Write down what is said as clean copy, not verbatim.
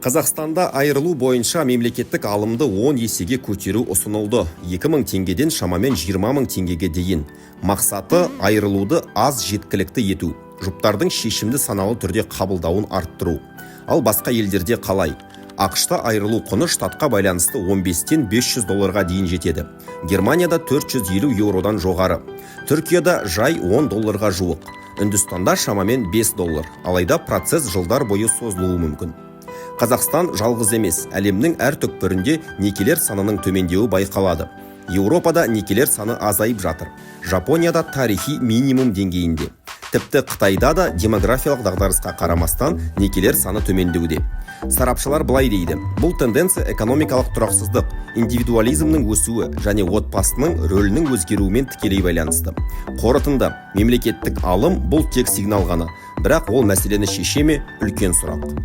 Қазақстанда айырылу бойынша мемлекеттік алымды 10 есеге көтеру ұсынылды. 2000 теңгеден шамамен 20 мың теңгеге дейін. Мақсаты айырылуды аз жеткілікті ету, жұптардың шешімді саналы түрде қабылдауын арттыру. Ал басқа елдерде қалай? ақш-та айырылу құны штатқа байланысты 15-тен $500 дейін жетеді. Германияда 450 еуродан жоғары. Түркияда жай $10 жуық. Үндістанда шамамен $5. Алайда процесс жылдар бойы созылуы мүмкін. Қазақстан жалғыз емес, әлемнің әр түкпірінде некелер санының төмендеуі байқалады. Еуропада некелер саны азайып жатыр. Жапонияда тарихи минимум деңгейінде. Тіпті Қытайда да демографиялық дағдарысқа қарамастан некелер саны төмендеуде. Сарапшылар былай дейді: бұл тенденция экономикалық тұрақсыздық, индивидуализмнің өсуі және отбасының рөлінің өзгеруімен тікелей байланысты. Қорытынды, мемлекеттік алым бұл тек сигнал ғана, бірақ ол мәселені шеше ме, үлкен сұрақ.